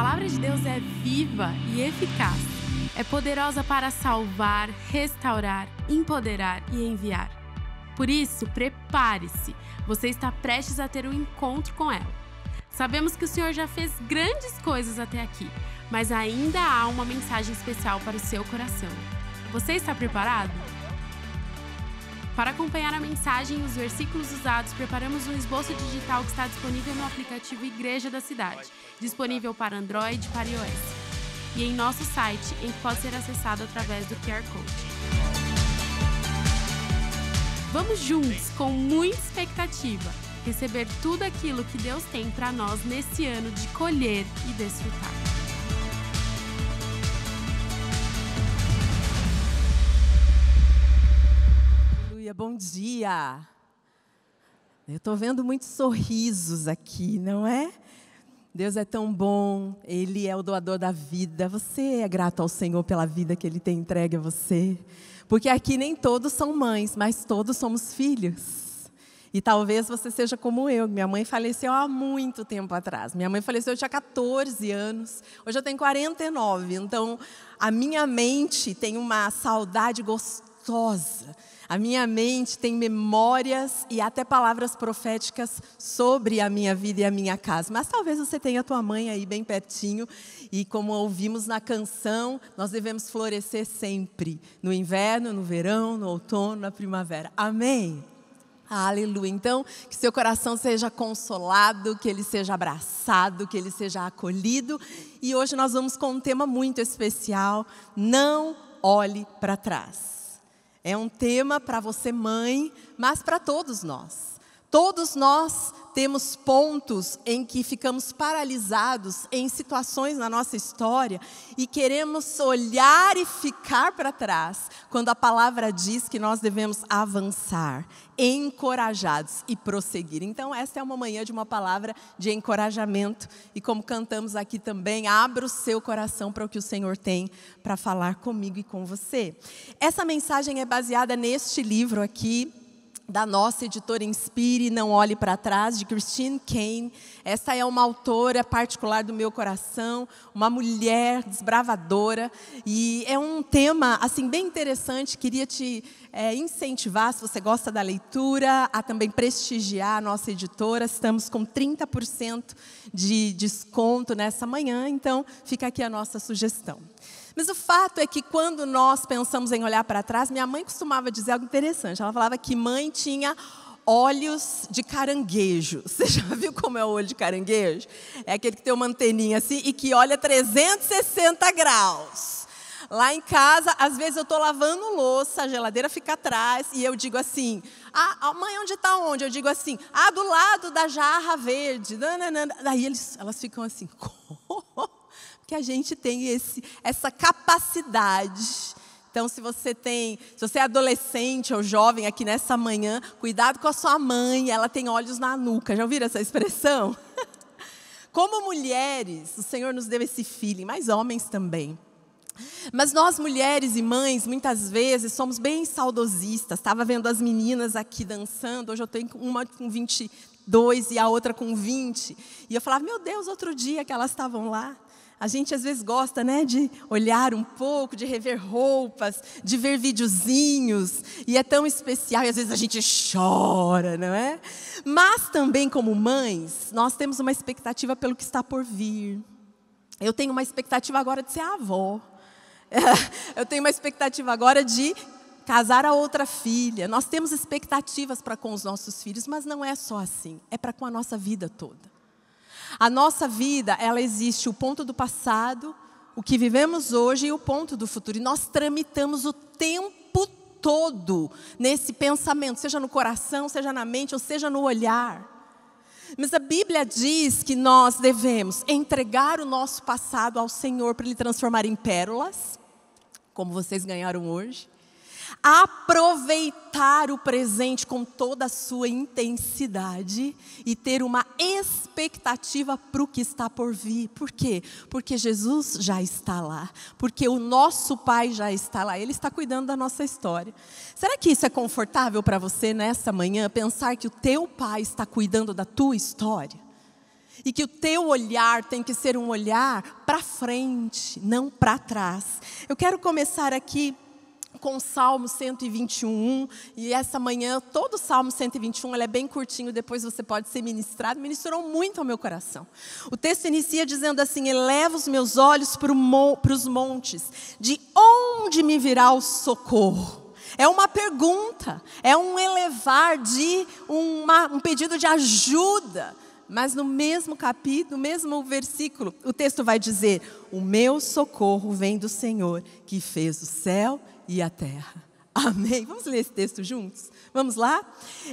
palavra de Deus é viva e eficaz. É poderosa para salvar, restaurar, empoderar e enviar. Por isso, prepare-se. Você está prestes a ter um encontro com ela. Sabemos que o Senhor já fez grandes coisas até aqui, mas ainda há uma mensagem especial para o seu coração. Você está preparado? Para acompanhar a mensagem e os versículos usados, preparamos um esboço digital que está disponível no aplicativo Igreja da Cidade, disponível para Android e para iOS, e em nosso site, em que pode ser acessado através do QR Code. Vamos juntos, com muita expectativa, receber tudo aquilo que Deus tem para nós nesse ano de colher e desfrutar. Bom dia! Eu estou vendo muitos sorrisos aqui, não é? Deus é tão bom, Ele é o doador da vida. Você é grato ao Senhor pela vida que Ele tem entregue a você? Porque aqui nem todos são mães, mas todos somos filhos. E talvez você seja como eu. Minha mãe faleceu há muito tempo atrás. Minha mãe faleceu, eu tinha 14 anos. Hoje eu tenho 49. Então, a minha mente tem uma saudade gostosa. A minha mente tem memórias e até palavras proféticas sobre a minha vida e a minha casa. Mas talvez você tenha a tua mãe aí bem pertinho. E como ouvimos na canção, nós devemos florescer sempre. No inverno, no verão, no outono, na primavera. Amém? Aleluia. Então, que seu coração seja consolado, que ele seja abraçado, que ele seja acolhido. E hoje nós vamos com um tema muito especial. Não olhe para trás. É um tema para você, mãe, mas para todos nós. Todos nós temos pontos em que ficamos paralisados em situações na nossa história e queremos olhar e ficar para trás, quando a palavra diz que nós devemos avançar, encorajados e prosseguir. Então, essa é uma manhã de uma palavra de encorajamento e como cantamos aqui também, abra o seu coração para o que o Senhor tem para falar comigo e com você. Essa mensagem é baseada neste livro aqui, da nossa editora Inspire, Não Olhe para Trás, de Christine Caine. Essa é uma autora particular do meu coração, uma mulher desbravadora, e é um tema assim bem interessante. Queria te incentivar, se você gosta da leitura, a também prestigiar a nossa editora. Estamos com 30% de desconto nessa manhã, então fica aqui a nossa sugestão. Mas o fato é que quando nós pensamos em olhar para trás, minha mãe costumava dizer algo interessante. Ela falava que mãe tinha olhos de caranguejo. Você já viu como é o olho de caranguejo? É aquele que tem uma anteninha assim e que olha 360 graus. Lá em casa, às vezes eu estou lavando louça, a geladeira fica atrás e eu digo assim, mãe, onde está onde? Eu digo assim, do lado da jarra verde. Daí elas ficam assim, como? Que a gente tem essa capacidade. Então, se você é adolescente ou jovem aqui nessa manhã, cuidado com a sua mãe, ela tem olhos na nuca. Já ouviram essa expressão? Como mulheres, o Senhor nos deu esse feeling, mas homens também. Mas nós, mulheres e mães, muitas vezes somos bem saudosistas. Estava vendo as meninas aqui dançando, hoje eu tenho uma com 22 e a outra com 20. E eu falava, meu Deus, outro dia que elas estavam lá. A gente às vezes gosta, né, de olhar um pouco, de rever roupas, de ver videozinhos, e é tão especial, e às vezes a gente chora, não é? Mas também como mães, nós temos uma expectativa pelo que está por vir. Eu tenho uma expectativa agora de ser avó. Eu tenho uma expectativa agora de casar a outra filha. Nós temos expectativas para com os nossos filhos, mas não é só assim, é para com a nossa vida toda. A nossa vida, ela existe o ponto do passado, o que vivemos hoje e o ponto do futuro. E nós tramitamos o tempo todo nesse pensamento, seja no coração, seja na mente, ou seja no olhar. Mas a Bíblia diz que nós devemos entregar o nosso passado ao Senhor para Ele transformar em pérolas, como vocês ganharam hoje. Aproveitar o presente com toda a sua intensidade e ter uma expectativa para o que está por vir. Por quê? Porque Jesus já está lá. Porque o nosso Pai já está lá. Ele está cuidando da nossa história. Será que isso é confortável para você nessa manhã? Pensar que o teu Pai está cuidando da tua história? E que o teu olhar tem que ser um olhar para frente, não para trás. Eu quero começar aqui com o Salmo 121, e essa manhã, todo o Salmo 121, ele é bem curtinho, depois você pode ser ministrado, ministrou muito ao meu coração. O texto inicia dizendo assim: eleva os meus olhos para os montes, de onde me virá o socorro? É uma pergunta, é um elevar de um pedido de ajuda. Mas no mesmo capítulo, no mesmo versículo, o texto vai dizer: o meu socorro vem do Senhor, que fez o céu e a terra. Amém? Vamos ler esse texto juntos? Vamos lá?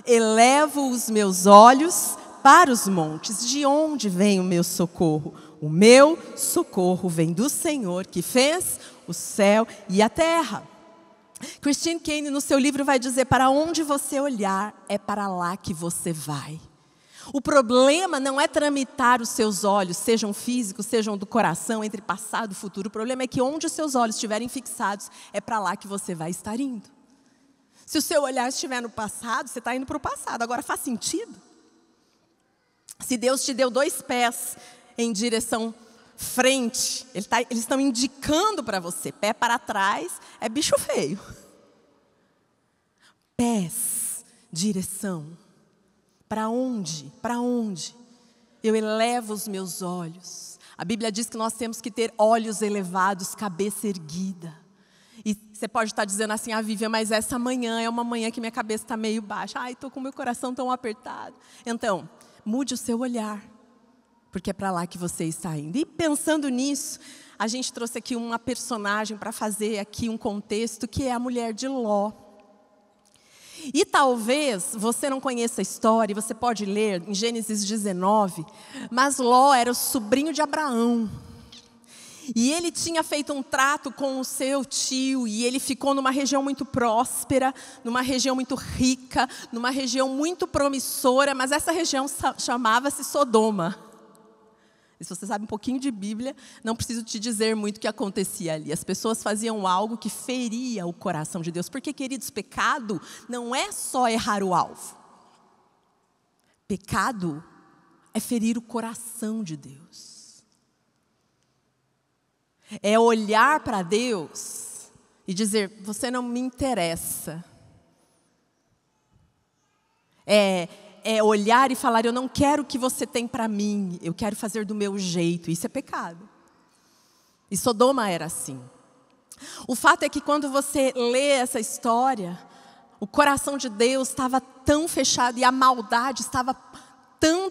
Elevo os meus olhos para os montes. De onde vem o meu socorro? O meu socorro vem do Senhor, que fez o céu e a terra. Christine Caine, no seu livro, vai dizer: para onde você olhar, é para lá que você vai. O problema não é tramitar os seus olhos, sejam físicos, sejam do coração, entre passado e futuro. O problema é que onde os seus olhos estiverem fixados, é para lá que você vai estar indo. Se o seu olhar estiver no passado, você está indo para o passado. Agora, faz sentido? Se Deus te deu 2 pés em direção frente, eles estão indicando para você. Pé para trás é bicho feio. Pés, direção. Para onde? Para onde? Eu elevo os meus olhos. A Bíblia diz que nós temos que ter olhos elevados, cabeça erguida. E você pode estar dizendo assim: ah, Vivian, mas essa manhã é uma manhã que minha cabeça está meio baixa. Ai, estou com meu coração tão apertado. Então, mude o seu olhar, porque é para lá que você está indo. E pensando nisso, a gente trouxe aqui uma personagem para fazer aqui um contexto, que é a mulher de Ló. E talvez você não conheça a história, você pode ler em Gênesis 19, mas Ló era o sobrinho de Abraão. E ele tinha feito um trato com o seu tio, e ele ficou numa região muito próspera, numa região muito rica, numa região muito promissora, mas essa região chamava-se Sodoma. E se você sabe um pouquinho de Bíblia, não preciso te dizer muito o que acontecia ali. As pessoas faziam algo que feria o coração de Deus. Porque, queridos, pecado não é só errar o alvo. Pecado é ferir o coração de Deus. É olhar para Deus e dizer: você não me interessa. É olhar e falar: eu não quero o que você tem para mim, eu quero fazer do meu jeito. Isso é pecado. E Sodoma era assim. O fato é que quando você lê essa história, o coração de Deus estava tão fechado e a maldade estava tão,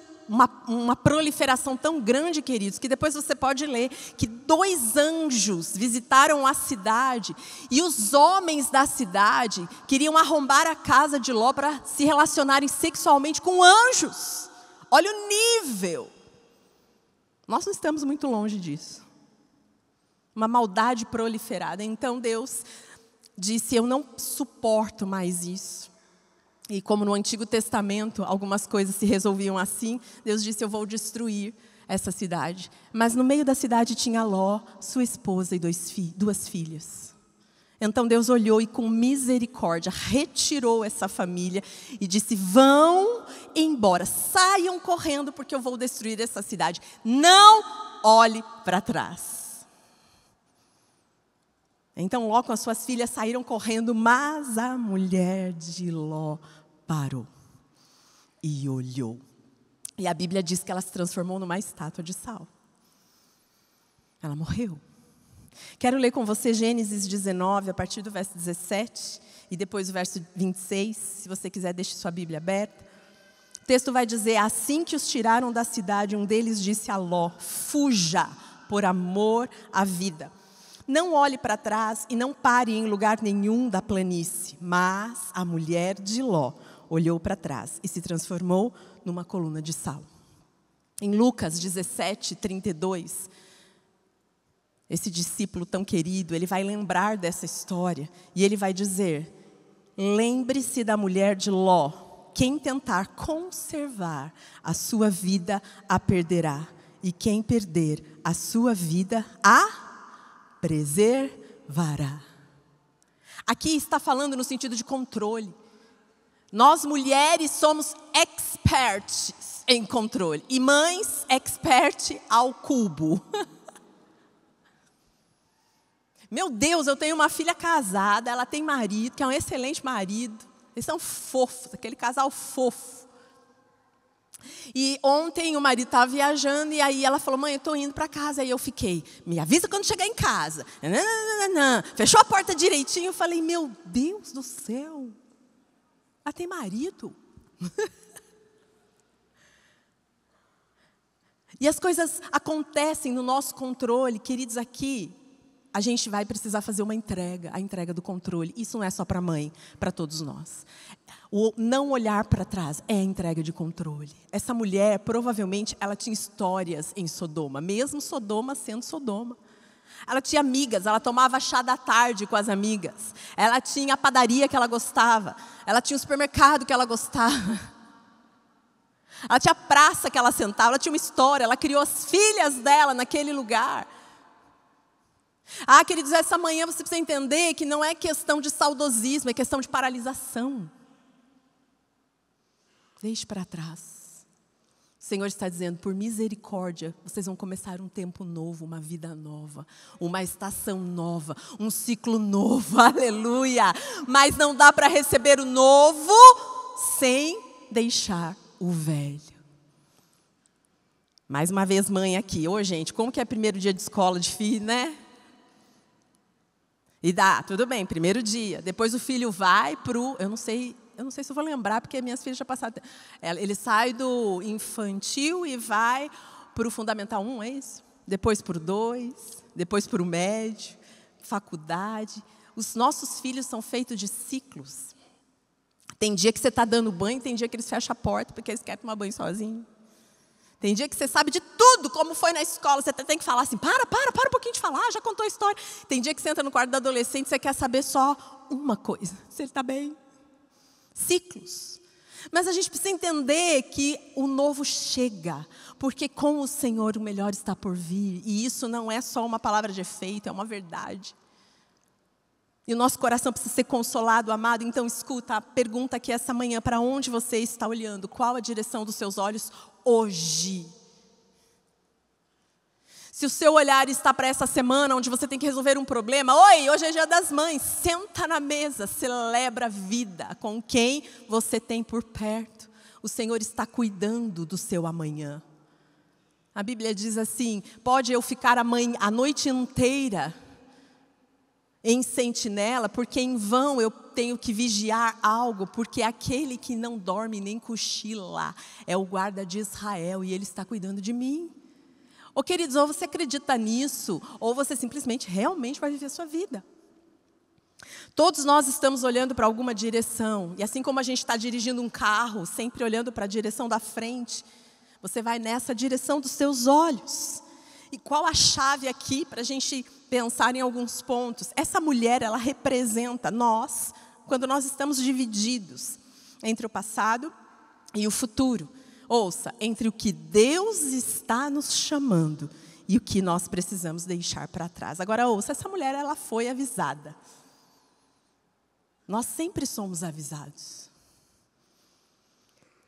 uma proliferação tão grande, queridos, que depois você pode ler que 2 anjos visitaram a cidade e os homens da cidade queriam arrombar a casa de Ló para se relacionarem sexualmente com anjos. Olha o nível. Nós não estamos muito longe disso. Uma maldade proliferada. Então Deus disse: eu não suporto mais isso. E como no Antigo Testamento algumas coisas se resolviam assim, Deus disse: eu vou destruir essa cidade. Mas no meio da cidade tinha Ló, sua esposa e 2 filhas. Então Deus olhou e com misericórdia retirou essa família e disse: vão embora, saiam correndo, porque eu vou destruir essa cidade. Não olhe para trás. Então Ló com as suas filhas saíram correndo, mas a mulher de Ló parou e olhou. E a Bíblia diz que ela se transformou numa estátua de sal. Ela morreu. Quero ler com você Gênesis 19, a partir do verso 17, e depois o verso 26. Se você quiser, deixe sua Bíblia aberta. O texto vai dizer: assim que os tiraram da cidade, um deles disse a Ló: fuja, por amor à vida. Não olhe para trás e não pare em lugar nenhum da planície. Mas a mulher de Ló olhou para trás e se transformou numa coluna de sal. Em Lucas 17, 32, esse discípulo tão querido, ele vai lembrar dessa história e ele vai dizer: lembre-se da mulher de Ló. Quem tentar conservar a sua vida a perderá, e quem perder a sua vida a preservará. Aqui está falando no sentido de controle. Nós mulheres somos em controle. E mães expert ao cubo. Meu Deus, eu tenho uma filha casada, ela tem marido, que é um excelente marido. Eles são fofos, aquele casal fofo. E ontem o marido estava viajando e aí ela falou, mãe, eu estou indo para casa. Aí eu fiquei, me avisa quando chegar em casa. Fechou a porta direitinho. Eu falei, meu Deus do céu, ela tem marido. E as coisas acontecem no nosso controle, queridos, aqui. A gente vai precisar fazer uma entrega, a entrega do controle. Isso não é só para a mãe, para todos nós. O não olhar para trás é a entrega de controle. Essa mulher, provavelmente, ela tinha histórias em Sodoma, mesmo Sodoma sendo Sodoma. Ela tinha amigas, ela tomava chá da tarde com as amigas. Ela tinha a padaria que ela gostava. Ela tinha o supermercado que ela gostava. Ela tinha a praça que ela sentava, ela tinha uma história, ela criou as filhas dela naquele lugar. Queridos, essa manhã você precisa entender que não é questão de saudosismo, é questão de paralisação. Deixe para trás. O Senhor está dizendo, por misericórdia, vocês vão começar um tempo novo, uma vida nova, uma estação nova, um ciclo novo, aleluia. Mas não dá para receber o novo sem deixar o velho. Mais uma vez, mãe aqui. Ô, gente, como que é primeiro dia de escola de filho, né? E tudo bem, primeiro dia. Depois o filho vai pro, eu não sei se eu vou lembrar, porque minhas filhas já passaram. Ele sai do infantil e vai para o Fundamental 1, é isso? Depois para o 2, depois para o médio, faculdade. Os nossos filhos são feitos de ciclos. Tem dia que você está dando banho, tem dia que eles fecham a porta porque eles querem tomar banho sozinhos. Tem dia que você sabe de tudo, como foi na escola. Você tem que falar assim, para um pouquinho de falar, já contou a história. Tem dia que você entra no quarto do adolescente e você quer saber só uma coisa, se ele está bem. Ciclos. Mas a gente precisa entender que o novo chega, porque com o Senhor o melhor está por vir. E isso não é só uma palavra de efeito, é uma verdade. E o nosso coração precisa ser consolado, amado. Então escuta a pergunta aqui essa manhã, para onde você está olhando? Qual a direção dos seus olhos hoje? Se o seu olhar está para essa semana, onde você tem que resolver um problema, hoje é dia das mães, senta na mesa, celebra a vida com quem você tem por perto. O Senhor está cuidando do seu amanhã. A Bíblia diz assim, pode eu ficar a noite inteira em sentinela, porque em vão eu tenho que vigiar algo, porque aquele que não dorme nem cochila é o guarda de Israel e ele está cuidando de mim. Queridos, ou você acredita nisso, ou você simplesmente realmente vai viver a sua vida. Todos nós estamos olhando para alguma direção, e assim como a gente está dirigindo um carro, sempre olhando para a direção da frente, você vai nessa direção dos seus olhos. E qual a chave aqui para a gente pensar em alguns pontos? Essa mulher, ela representa nós, quando nós estamos divididos entre o passado e o futuro. Ouça, entre o que Deus está nos chamando e o que nós precisamos deixar para trás. Agora ouça, essa mulher, ela foi avisada. Nós sempre somos avisados.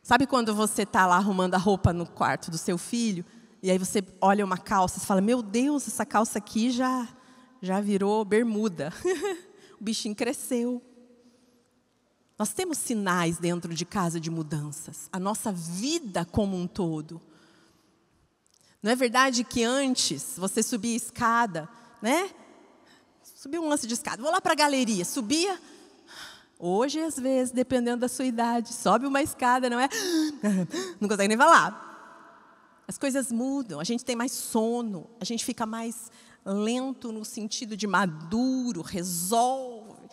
Sabe quando você está lá arrumando a roupa no quarto do seu filho, e aí você olha uma calça e fala, meu Deus, essa calça aqui já virou bermuda. O bichinho cresceu. Nós temos sinais dentro de casa de mudanças. A nossa vida como um todo. Não é verdade que antes você subia a escada, né? Subia um lance de escada. Vou lá para a galeria. Subia. Hoje, às vezes, dependendo da sua idade, sobe uma escada, não é? Não consegue nem falar. As coisas mudam, a gente tem mais sono, a gente fica mais lento no sentido de maduro, resolve.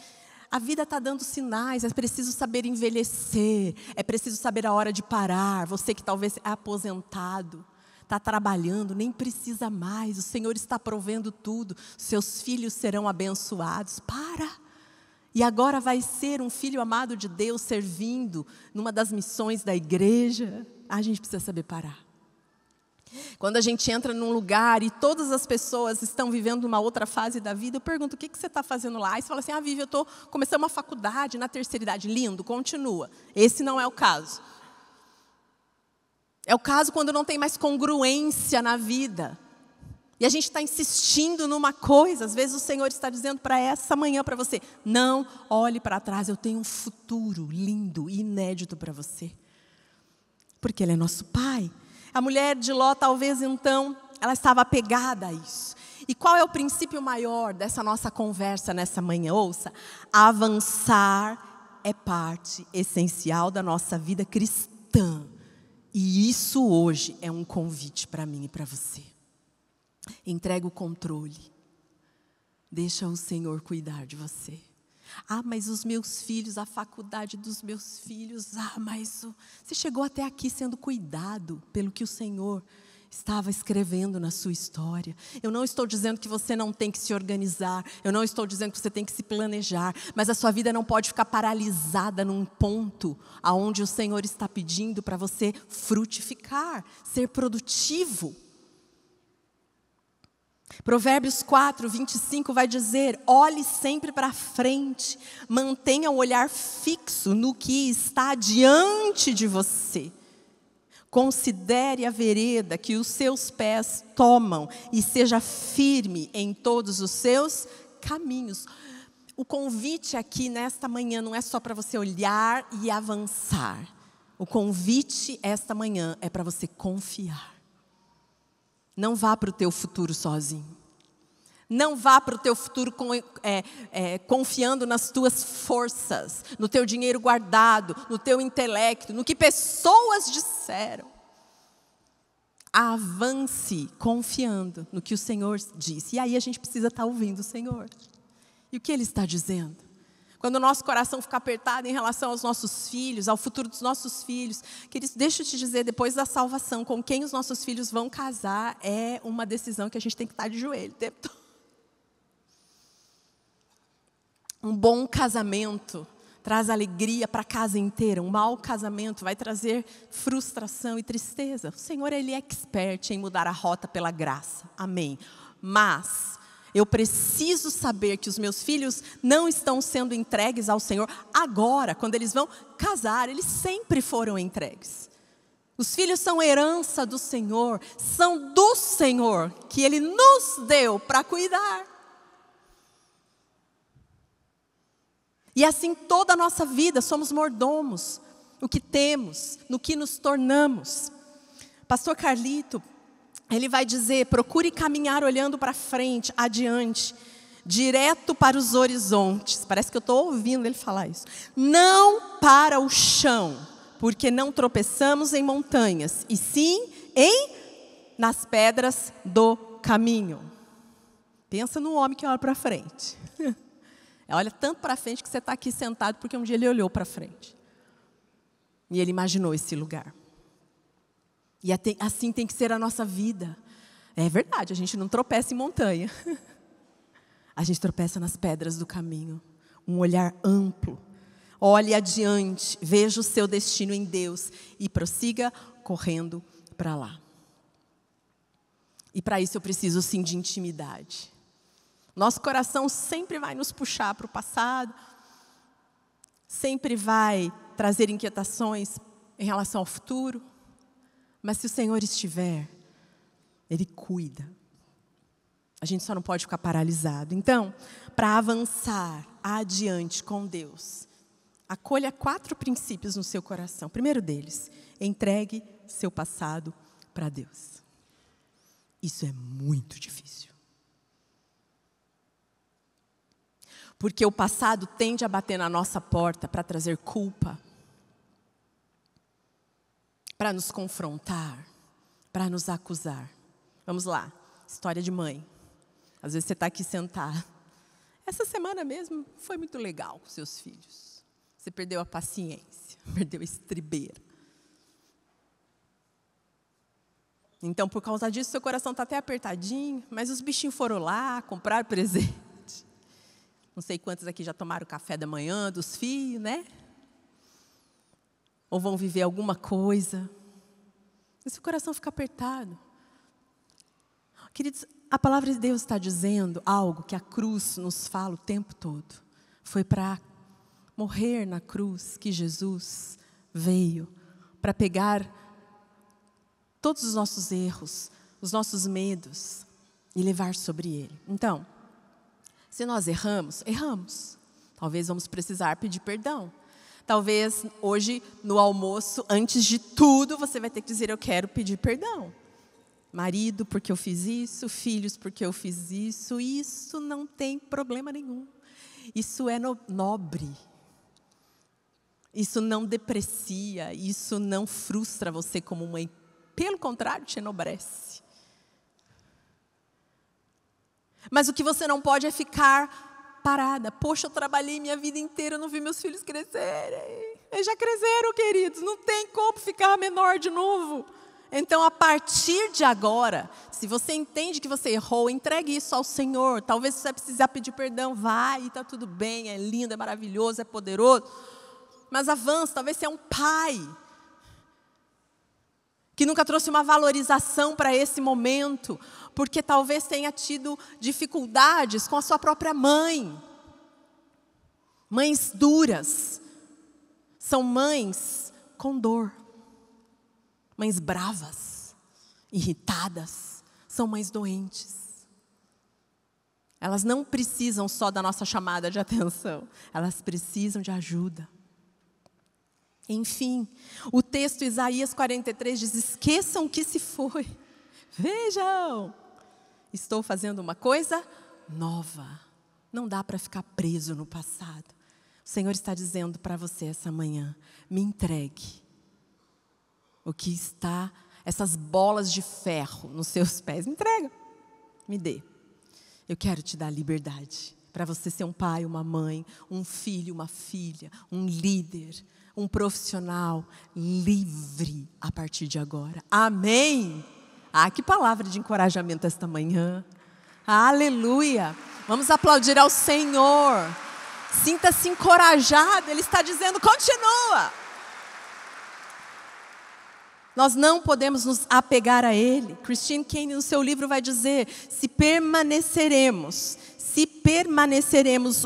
A vida está dando sinais, é preciso saber envelhecer, é preciso saber a hora de parar. Você que talvez é aposentado, está trabalhando, nem precisa mais, o Senhor está provendo tudo, seus filhos serão abençoados. Para! E agora vai ser um filho amado de Deus servindo numa das missões da igreja. A gente precisa saber parar. Quando a gente entra num lugar e todas as pessoas estão vivendo uma outra fase da vida, eu pergunto, o que você está fazendo lá? E você fala assim, Vivi, eu estou começando uma faculdade na terceira idade. Lindo, continua. Esse não é o caso. É o caso quando não tem mais congruência na vida. E a gente está insistindo numa coisa. Às vezes o Senhor está dizendo para essa manhã para você: não olhe para trás, eu tenho um futuro lindo e inédito para você. Porque Ele é nosso Pai. A mulher de Ló, talvez então, ela estava apegada a isso. E qual é o princípio maior dessa nossa conversa nessa manhã? Ouça, avançar é parte essencial da nossa vida cristã. E isso hoje é um convite para mim e para você. Entrega o controle. Deixa o Senhor cuidar de você. Ah, mas os meus filhos, a faculdade dos meus filhos. Ah, mas você chegou até aqui sendo cuidado pelo que o Senhor estava escrevendo na sua história. Eu não estou dizendo que você não tem que se organizar. Eu não estou dizendo que você tem que se planejar. Mas a sua vida não pode ficar paralisada num ponto aonde o Senhor está pedindo para você frutificar, ser produtivo. Provérbios 4, 25 vai dizer: olhe sempre para frente, mantenha o olhar fixo no que está diante de você. Considere a vereda que os seus pés tomam e seja firme em todos os seus caminhos. O convite aqui nesta manhã não é só para você olhar e avançar. O convite esta manhã é para você confiar. Não vá para o teu futuro sozinho. Não vá para o teu futuro confiando nas tuas forças, no teu dinheiro guardado, no teu intelecto, no que pessoas disseram. Avance confiando no que o Senhor disse. E aí a gente precisa estar ouvindo o Senhor. E o que Ele está dizendo? Quando o nosso coração fica apertado em relação aos nossos filhos, ao futuro dos nossos filhos, queridos, deixa eu te dizer, depois da salvação, com quem os nossos filhos vão casar é uma decisão que a gente tem que estar de joelho o tempo todo. Um bom casamento traz alegria para a casa inteira. Um mau casamento vai trazer frustração e tristeza. O Senhor, Ele é expert em mudar a rota pela graça. Amém. Mas eu preciso saber que os meus filhos não estão sendo entregues ao Senhor agora, quando eles vão casar. Eles sempre foram entregues. Os filhos são herança do Senhor, são do Senhor, que Ele nos deu para cuidar. E assim toda a nossa vida somos mordomos, o que temos, no que nos tornamos. Pastor Carlito, ele vai dizer: procure caminhar olhando para frente, adiante, direto para os horizontes. Parece que eu estou ouvindo ele falar isso. Não para o chão, porque não tropeçamos em montanhas, e sim nas pedras do caminho. Pensa no homem que olha para frente. Olha tanto para frente que você está aqui sentado porque um dia ele olhou para frente. E ele imaginou esse lugar. E assim tem que ser a nossa vida. É verdade, a gente não tropeça em montanha. A gente tropeça nas pedras do caminho. Um olhar amplo. Olhe adiante, veja o seu destino em Deus e prossiga correndo para lá. E para isso eu preciso sim de intimidade. Nosso coração sempre vai nos puxar para o passado, sempre vai trazer inquietações em relação ao futuro, mas se o Senhor estiver, Ele cuida. A gente só não pode ficar paralisado. Então, para avançar adiante com Deus, acolha 4 princípios no seu coração. O primeiro deles, entregue seu passado para Deus. Isso é muito difícil. Porque o passado tende a bater na nossa porta para trazer culpa, para nos confrontar, para nos acusar. Vamos lá, história de mãe. Às vezes você está aqui sentado. Essa semana mesmo foi muito legal com seus filhos. Você perdeu a paciência, perdeu a estribeira. Então, por causa disso, seu coração está até apertadinho, mas os bichinhos foram lá, compraram presente. Não sei quantos aqui já tomaram o café da manhã dos filhos, né? Ou vão viver alguma coisa. E seu coração fica apertado. Queridos, a palavra de Deus está dizendo algo que a cruz nos fala o tempo todo. Foi para morrer na cruz que Jesus veio, para pegar todos os nossos erros, os nossos medos e levar sobre Ele. Então, se nós erramos, erramos. Talvez vamos precisar pedir perdão. Talvez hoje no almoço, antes de tudo, você vai ter que dizer: eu quero pedir perdão. Marido, porque eu fiz isso, filhos, porque eu fiz isso. Isso não tem problema nenhum. Isso é nobre. Isso não deprecia, isso não frustra você como mãe. Pelo contrário, te enobrece. Mas o que você não pode é ficar parada. Poxa, eu trabalhei minha vida inteira, eu não vi meus filhos crescerem. Eles já cresceram, queridos, não tem como ficar menor de novo. Então, a partir de agora, se você entende que você errou, entregue isso ao Senhor. Talvez você vai precisar pedir perdão, vai, está tudo bem, é lindo, é maravilhoso, é poderoso. Mas avança, talvez você é um pai que nunca trouxe uma valorização para esse momento, porque talvez tenha tido dificuldades com a sua própria mãe. Mães duras são mães com dor. Mães bravas, irritadas, são mães doentes. Elas não precisam só da nossa chamada de atenção, elas precisam de ajuda. Enfim, o texto Isaías 43 diz: esqueçam o que se foi. Vejam, estou fazendo uma coisa nova. Não dá para ficar preso no passado. O Senhor está dizendo para você essa manhã: me entregue. O que está, essas bolas de ferro nos seus pés, me entrega, me dê. Eu quero te dar liberdade para você ser um pai, uma mãe, um filho, uma filha, um líder, um profissional livre a partir de agora. Amém? Ah, que palavra de encorajamento esta manhã. Aleluia. Vamos aplaudir ao Senhor. Sinta-se encorajado, Ele está dizendo: continua. Nós não podemos nos apegar a Ele. Christine Caine, no seu livro, vai dizer: se permaneceremos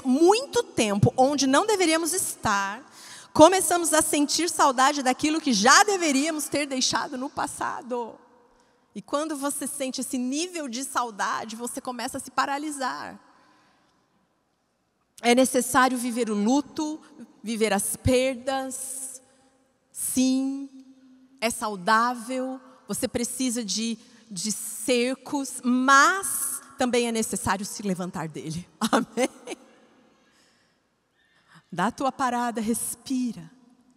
muito tempo onde não deveríamos estar, começamos a sentir saudade daquilo que já deveríamos ter deixado no passado. E quando você sente esse nível de saudade, você começa a se paralisar. É necessário viver o luto, viver as perdas. Sim. É saudável, você precisa de cercos, mas também é necessário se levantar dele. Amém? Dá a tua parada, respira.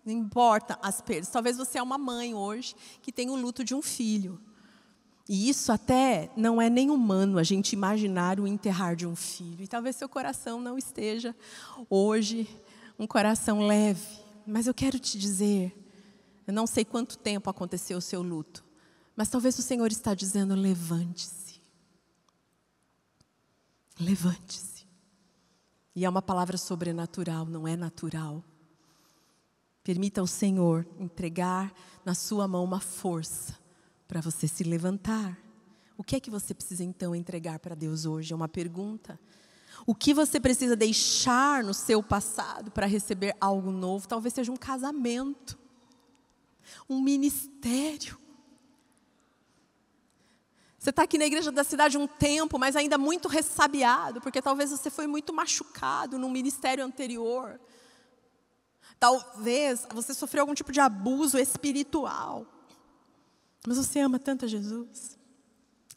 Não importa as perdas. Talvez você é uma mãe hoje que tem o luto de um filho. E isso até não é nem humano, a gente imaginar o enterrar de um filho. E talvez seu coração não esteja hoje um coração leve. Mas eu quero te dizer, eu não sei quanto tempo aconteceu o seu luto, mas talvez o Senhor está dizendo: levante-se. Levante-se. E é uma palavra sobrenatural, não é natural. Permita ao Senhor entregar na sua mão uma força para você se levantar. O que é que você precisa então entregar para Deus hoje? É uma pergunta. O que você precisa deixar no seu passado para receber algo novo? Talvez seja um casamento. Um ministério. Você está aqui na igreja da cidade um tempo, mas ainda muito ressabiado, porque talvez você foi muito machucado num ministério anterior. Talvez você sofreu algum tipo de abuso espiritual. Mas você ama tanto a Jesus.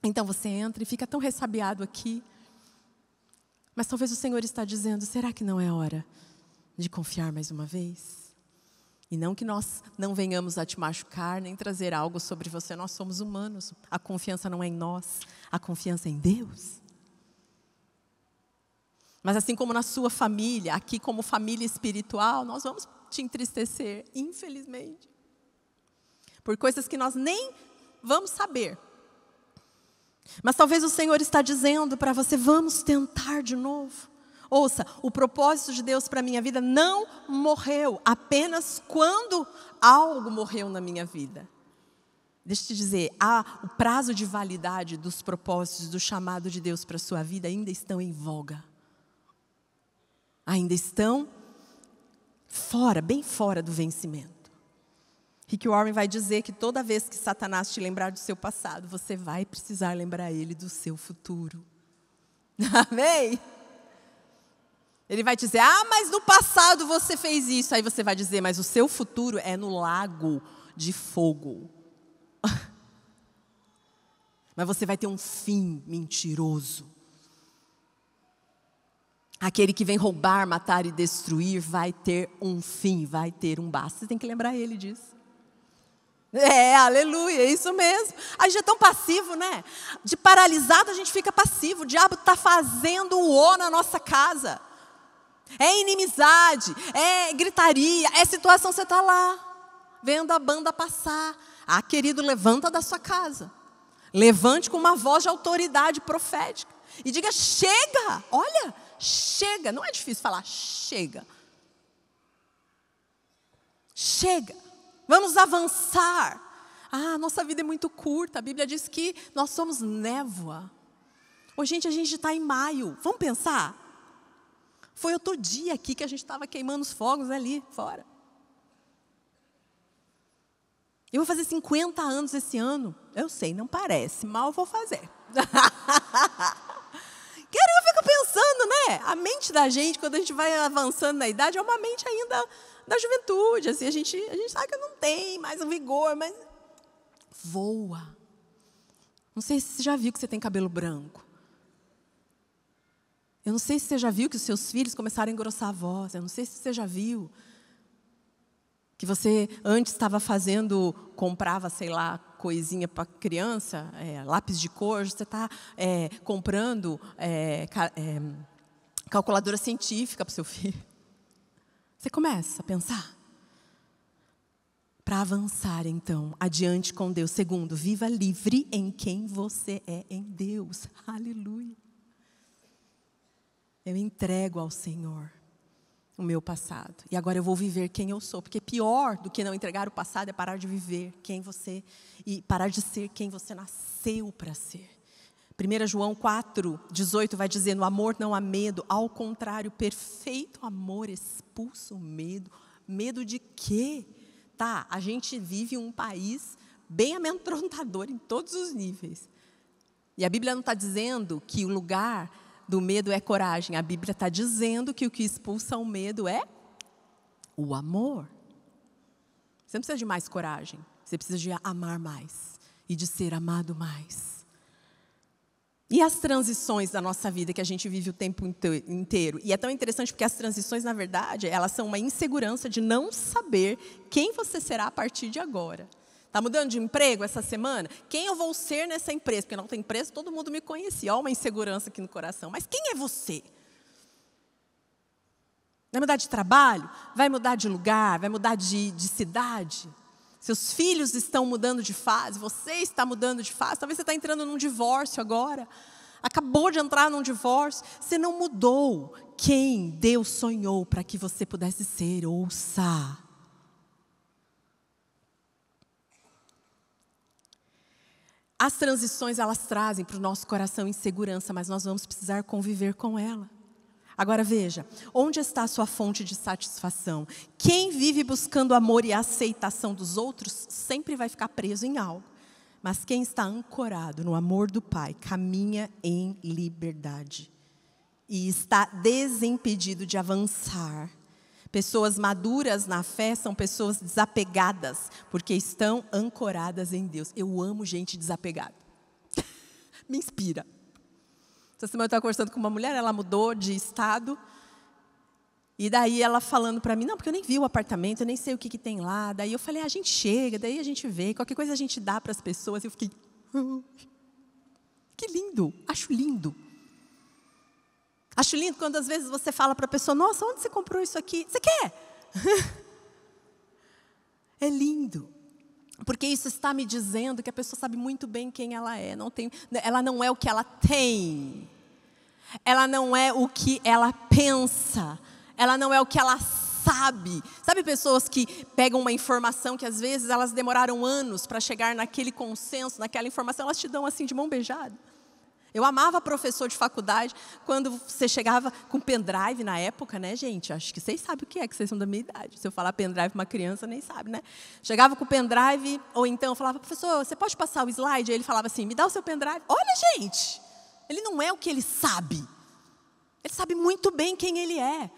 Então você entra e fica tão ressabiado aqui. Mas talvez o Senhor está dizendo: será que não é hora de confiar mais uma vez? E não que nós não venhamos a te machucar, nem trazer algo sobre você. Nós somos humanos. A confiança não é em nós. A confiança é em Deus. Mas assim como na sua família, aqui como família espiritual, nós vamos te entristecer, infelizmente. Por coisas que nós nem vamos saber. Mas talvez o Senhor está dizendo para você: vamos tentar de novo. Ouça, o propósito de Deus para a minha vida não morreu apenas quando algo morreu na minha vida. Deixa eu te dizer, o prazo de validade dos propósitos, do chamado de Deus para a sua vida ainda estão em voga. Ainda estão fora, bem fora do vencimento. Rick Warren vai dizer que toda vez que Satanás te lembrar do seu passado, você vai precisar lembrar ele do seu futuro. Amém? Ele vai dizer, mas no passado você fez isso. Aí você vai dizer, mas o seu futuro é no lago de fogo. Mas você vai ter um fim mentiroso. Aquele que vem roubar, matar e destruir vai ter um fim, vai ter um basta. Você tem que lembrar ele disso. Aleluia, é isso mesmo. A gente é tão passivo, né? De paralisado a gente fica passivo. O diabo está fazendo o na nossa casa. É inimizade, é gritaria, é situação, você está lá, vendo a banda passar. Querido, levanta da sua casa. Levante com uma voz de autoridade profética. E diga, chega, olha, chega. Não é difícil falar, chega. Chega, vamos avançar. Nossa vida é muito curta, a Bíblia diz que nós somos névoa. Gente, a gente está em maio, vamos pensar? Foi outro dia aqui que a gente estava queimando os fogos ali fora. Eu vou fazer 50 anos esse ano. Eu sei, não parece, mal vou fazer. Eu fico pensando, né? A mente da gente, quando a gente vai avançando na idade, é uma mente ainda da juventude. Assim, a gente sabe que não tem mais o vigor, mas voa. Não sei se você já viu que você tem cabelo branco. Eu não sei se você já viu que os seus filhos começaram a engrossar a voz. Eu não sei se você já viu que você antes estava comprava, sei lá, coisinha para criança, lápis de cor, você está comprando calculadora científica para o seu filho. Você começa a pensar. Para avançar, então, adiante com Deus. Segundo, viva livre em quem você é em Deus. Aleluia. Eu entrego ao Senhor o meu passado. E agora eu vou viver quem eu sou. Porque pior do que não entregar o passado é parar de viver quem você... E parar de ser quem você nasceu para ser. 1 João 4:18 vai dizer, no amor não há medo. Ao contrário, perfeito amor expulsa o medo. Medo de quê? A gente vive um país bem amedrontador em todos os níveis. E a Bíblia não está dizendo que o lugar do medo é coragem. A Bíblia está dizendo que o que expulsa o medo é o amor. Você não precisa de mais coragem. Você precisa de amar mais. E de ser amado mais. E as transições da nossa vida que a gente vive o tempo inteiro. E é tão interessante porque as transições, na verdade, elas são uma insegurança de não saber quem você será a partir de agora. Está mudando de emprego essa semana? Quem eu vou ser nessa empresa? Porque não tem empresa, todo mundo me conhecia. Olha uma insegurança aqui no coração. Mas quem é você? Vai mudar de trabalho? Vai mudar de lugar? Vai mudar de cidade? Seus filhos estão mudando de fase? Você está mudando de fase? Talvez você está entrando num divórcio agora. Acabou de entrar num divórcio. Você não mudou quem Deus sonhou para que você pudesse ser. Ouça. As transições, elas trazem para o nosso coração insegurança, mas nós vamos precisar conviver com ela. Agora veja, onde está a sua fonte de satisfação? Quem vive buscando amor e aceitação dos outros, sempre vai ficar preso em algo. Mas quem está ancorado no amor do Pai, caminha em liberdade. E está desimpedido de avançar. Pessoas maduras na fé são pessoas desapegadas, porque estão ancoradas em Deus. Eu amo gente desapegada. Me inspira. Essa semana eu estava conversando com uma mulher, ela mudou de estado. E daí ela falando para mim, não, porque eu nem vi o apartamento, eu nem sei o que tem lá. Daí eu falei, a gente chega, daí a gente vê, qualquer coisa a gente dá para as pessoas. E eu fiquei, que lindo, acho lindo. Acho lindo quando às vezes você fala para a pessoa, nossa, onde você comprou isso aqui? Você quer? É lindo. Porque isso está me dizendo que a pessoa sabe muito bem quem ela é. Ela não é o que ela tem. Ela não é o que ela pensa. Ela não é o que ela sabe. Sabe pessoas que pegam uma informação que às vezes elas demoraram anos para chegar naquele consenso, naquela informação, elas te dão assim de mão beijada. Eu amava professor de faculdade, quando você chegava com pendrive na época, né, gente? Acho que vocês sabem o que vocês são da minha idade. Se eu falar pendrive para uma criança, nem sabe, né? Chegava com o pendrive, ou então eu falava, professor, você pode passar o slide? Aí ele falava assim, me dá o seu pendrive. Olha, gente, ele não é o que ele sabe. Ele sabe muito bem quem ele é.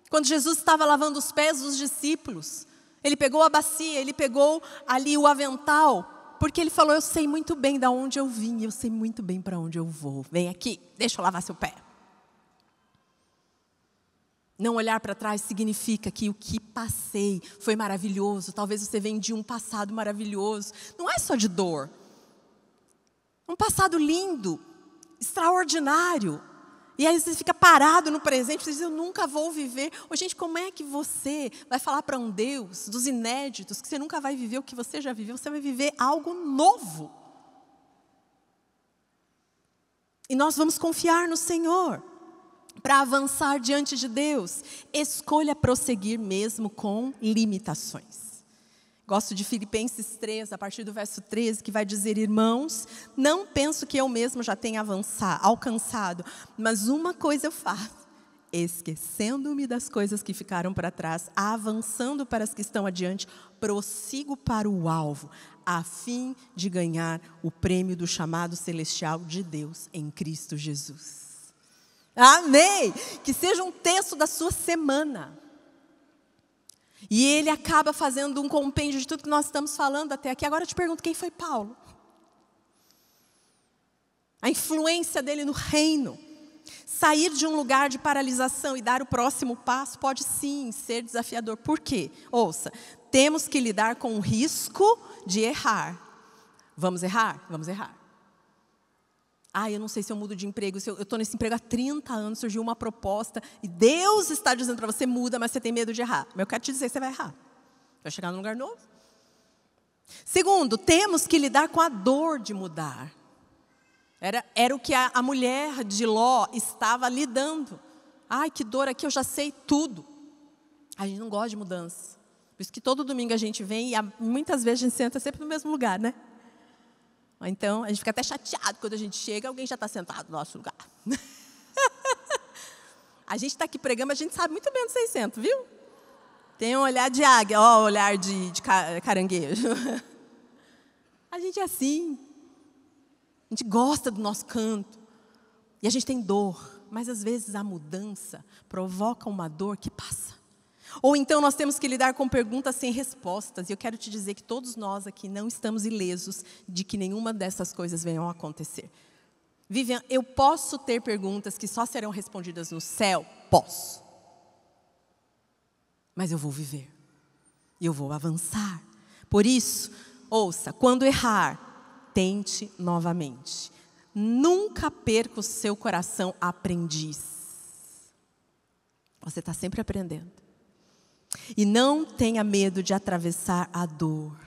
Quando Jesus estava lavando os pés dos discípulos, ele pegou a bacia, ele pegou ali o avental, porque ele falou, eu sei muito bem de onde eu vim, eu sei muito bem para onde eu vou. Vem aqui, deixa eu lavar seu pé. Não olhar para trás significa que o que passei foi maravilhoso. Talvez você venha de um passado maravilhoso. Não é só de dor. Um passado lindo, extraordinário. E aí você fica parado no presente, você diz, eu nunca vou viver. Ô, gente, como é que você vai falar para um Deus dos inéditos, que você nunca vai viver o que você já viveu, você vai viver algo novo. E nós vamos confiar no Senhor para avançar diante de Deus. Escolha prosseguir mesmo com limitações. Gosto de Filipenses 3, a partir do verso 13, que vai dizer, irmãos, não penso que eu mesmo já tenha alcançado, mas uma coisa eu faço, esquecendo-me das coisas que ficaram para trás, avançando para as que estão adiante, prossigo para o alvo, a fim de ganhar o prêmio do chamado celestial de Deus em Cristo Jesus. Amém! Que seja um texto da sua semana. E ele acaba fazendo um compêndio de tudo que nós estamos falando até aqui. Agora eu te pergunto, quem foi Paulo? A influência dele no reino. Sair de um lugar de paralisação e dar o próximo passo pode sim ser desafiador. Por quê? Ouça, temos que lidar com o risco de errar. Vamos errar? Vamos errar. Eu não sei se eu mudo de emprego, eu estou nesse emprego há 30 anos, surgiu uma proposta, e Deus está dizendo para você, muda, mas você tem medo de errar. Mas eu quero te dizer, você vai errar. Vai chegar num lugar novo. Segundo, temos que lidar com a dor de mudar. Era o que a mulher de Ló estava lidando. Ai, que dor aqui, eu já sei tudo. A gente não gosta de mudança. Por isso que todo domingo a gente vem, e muitas vezes a gente senta sempre no mesmo lugar, né? Então, a gente fica até chateado quando a gente chega, alguém já está sentado no nosso lugar. A gente está aqui pregando, mas a gente sabe muito bem onde vocês sentam, viu? Tem um olhar de águia, ó, olhar de caranguejo. A gente é assim. A gente gosta do nosso canto. E a gente tem dor. Mas, às vezes, a mudança provoca uma dor que passa. Ou então nós temos que lidar com perguntas sem respostas. E eu quero te dizer que todos nós aqui não estamos ilesos de que nenhuma dessas coisas venham a acontecer. Vivian, eu posso ter perguntas que só serão respondidas no céu? Posso. Mas eu vou viver. E eu vou avançar. Por isso, ouça, quando errar, tente novamente. Nunca perca o seu coração aprendiz. Você está sempre aprendendo. E não tenha medo de atravessar a dor.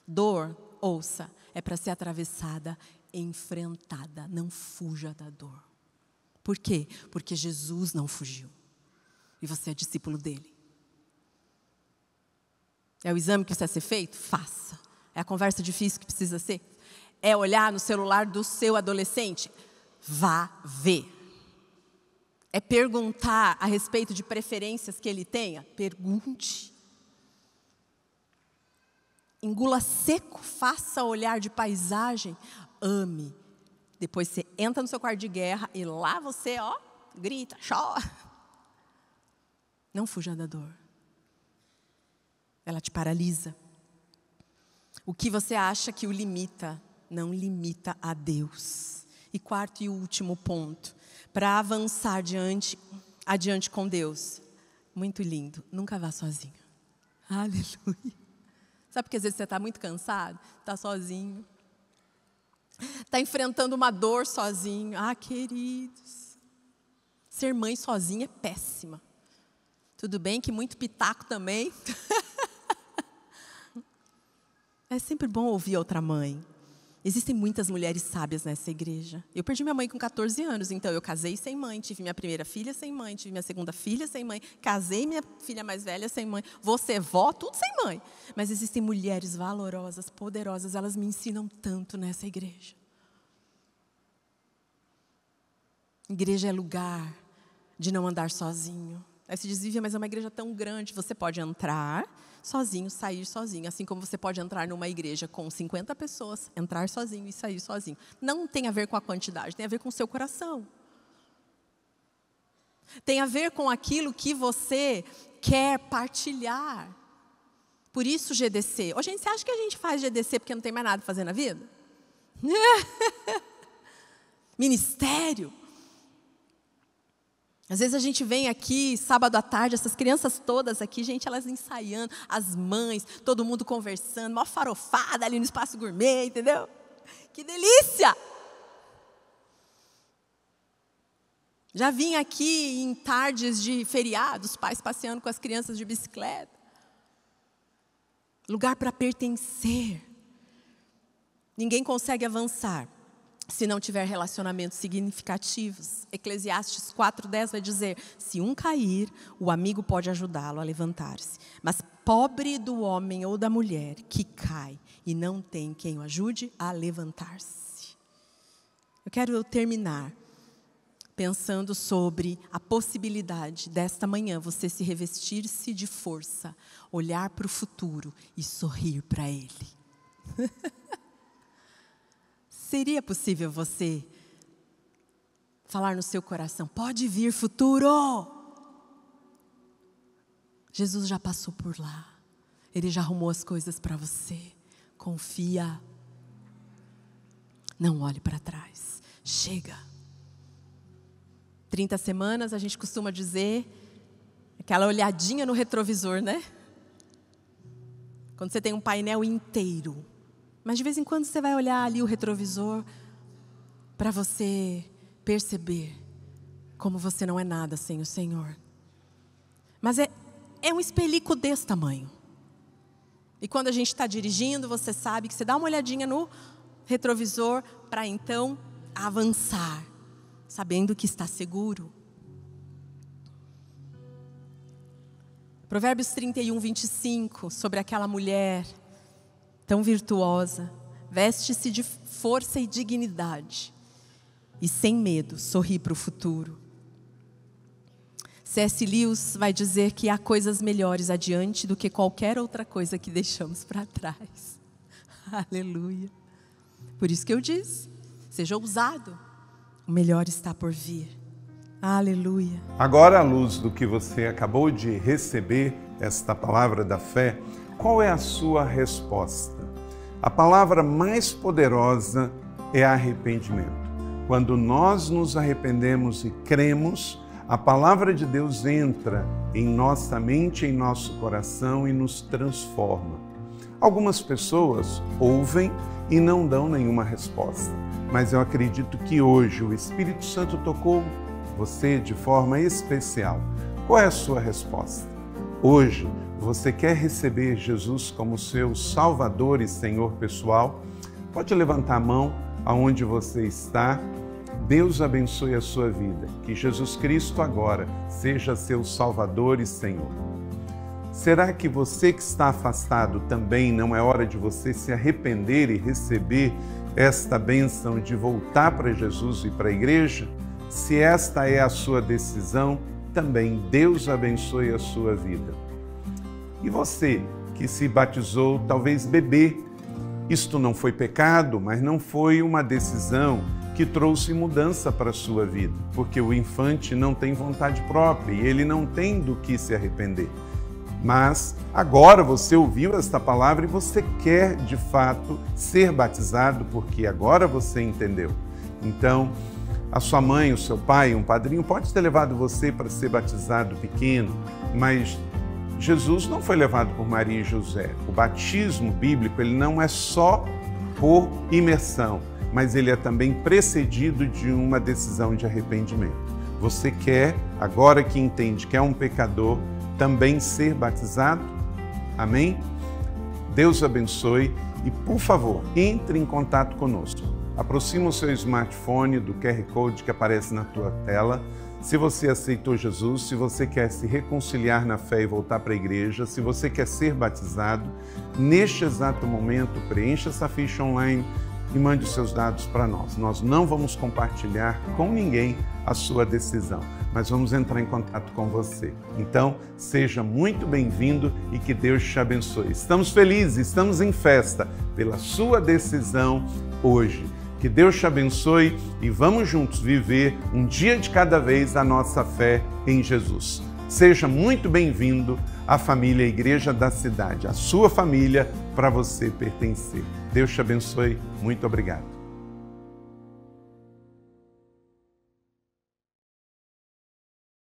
Dor, ouça, é para ser atravessada, enfrentada. Não fuja da dor. Por quê? Porque Jesus não fugiu. E você é discípulo dele. É o exame que precisa ser feito? Faça. É a conversa difícil que precisa ser? É olhar no celular do seu adolescente? Vá ver. É perguntar a respeito de preferências que ele tenha? Pergunte. Engula seco, faça olhar de paisagem, ame. Depois você entra no seu quarto de guerra e lá você, grita, chora. Não fuja da dor. Ela te paralisa. O que você acha que o limita, não limita a Deus. E quarto e último ponto. Para avançar adiante com Deus. Muito lindo. Nunca vá sozinho. Aleluia. Sabe porque às vezes você está muito cansado? Está sozinho. Está enfrentando uma dor sozinho. Queridos. Ser mãe sozinha é péssima. Tudo bem que muito pitaco também. É sempre bom ouvir outra mãe. Existem muitas mulheres sábias nessa igreja. Eu perdi minha mãe com 14 anos, então eu casei sem mãe, tive minha primeira filha sem mãe, tive minha segunda filha sem mãe, casei minha filha mais velha sem mãe, vou ser vó, tudo sem mãe. Mas existem mulheres valorosas, poderosas, elas me ensinam tanto nessa igreja. Igreja é lugar de não andar sozinho. Aí se diz, Vivian, mas é uma igreja tão grande, você pode entrar sozinho, sair sozinho. Assim como você pode entrar numa igreja com 50 pessoas, entrar sozinho e sair sozinho. Não tem a ver com a quantidade, tem a ver com o seu coração. Tem a ver com aquilo que você quer partilhar. Por isso GDC. Ô, gente, você acha que a gente faz GDC porque não tem mais nada para fazer na vida? Ministério. Às vezes a gente vem aqui, sábado à tarde, essas crianças todas aqui, gente, elas ensaiando, as mães, todo mundo conversando, uma farofada ali no espaço gourmet, entendeu? Que delícia! Já vim aqui em tardes de feriados, pais passeando com as crianças de bicicleta. Lugar para pertencer. Ninguém consegue avançar se não tiver relacionamentos significativos. Eclesiastes 4:10 vai dizer, se um cair, o amigo pode ajudá-lo a levantar-se. Mas pobre do homem ou da mulher que cai e não tem quem o ajude a levantar-se. Eu quero terminar pensando sobre a possibilidade desta manhã você se revestir-se de força, olhar para o futuro e sorrir para ele. Seria possível você falar no seu coração, pode vir futuro? Jesus já passou por lá. Ele já arrumou as coisas para você. Confia. Não olhe para trás. Chega. 30 semanas, a gente costuma dizer, aquela olhadinha no retrovisor, né? Quando você tem um painel inteiro. Mas de vez em quando você vai olhar ali o retrovisor para você perceber como você não é nada sem o Senhor. Mas é um espelhico desse tamanho. E quando a gente está dirigindo, você sabe que você dá uma olhadinha no retrovisor para então avançar, sabendo que está seguro. Provérbios 31:25, sobre aquela mulher tão virtuosa, veste-se de força e dignidade, e sem medo sorri para o futuro. C.S. Lewis vai dizer que há coisas melhores adiante do que qualquer outra coisa que deixamos para trás. Aleluia. Por isso que eu disse, seja ousado, o melhor está por vir. Aleluia. Agora, à luz do que você acabou de receber, esta palavra da fé, qual é a sua resposta? A palavra mais poderosa é arrependimento. Quando nós nos arrependemos e cremos, a palavra de Deus entra em nossa mente, em nosso coração e nos transforma. Algumas pessoas ouvem e não dão nenhuma resposta, mas eu acredito que hoje o Espírito Santo tocou você de forma especial. Qual é a sua resposta? Hoje, você quer receber Jesus como seu Salvador e Senhor pessoal? Pode levantar a mão aonde você está. Deus abençoe a sua vida. Que Jesus Cristo agora seja seu Salvador e Senhor. Será que você que está afastado também não é hora de você se arrepender e receber esta bênção de voltar para Jesus e para a igreja? Se esta é a sua decisão, também Deus abençoe a sua vida. E você que se batizou, talvez bebê, isto não foi pecado, mas não foi uma decisão que trouxe mudança para a sua vida, porque o infante não tem vontade própria e ele não tem do que se arrepender. Mas agora você ouviu esta palavra e você quer de fato ser batizado, porque agora você entendeu. Então, a sua mãe, o seu pai, um padrinho pode ter levado você para ser batizado pequeno, mas Jesus não foi levado por Maria e José. O batismo bíblico, ele não é só por imersão, mas ele é também precedido de uma decisão de arrependimento. Você quer, agora que entende que é um pecador, também ser batizado? Amém? Deus abençoe e, por favor, entre em contato conosco. Aproxima o seu smartphone do QR Code que aparece na tua tela. Se você aceitou Jesus, se você quer se reconciliar na fé e voltar para a igreja, se você quer ser batizado, neste exato momento, preencha essa ficha online, e mande os seus dados para nós. Nós não vamos compartilhar com ninguém a sua decisão, mas vamos entrar em contato com você. Então, seja muito bem-vindo e que Deus te abençoe. Estamos felizes, estamos em festa pela sua decisão hoje. Que Deus te abençoe e vamos juntos viver um dia de cada vez a nossa fé em Jesus. Seja muito bem-vindo à família Igreja da Cidade, a sua família para você pertencer. Deus te abençoe. Muito obrigado.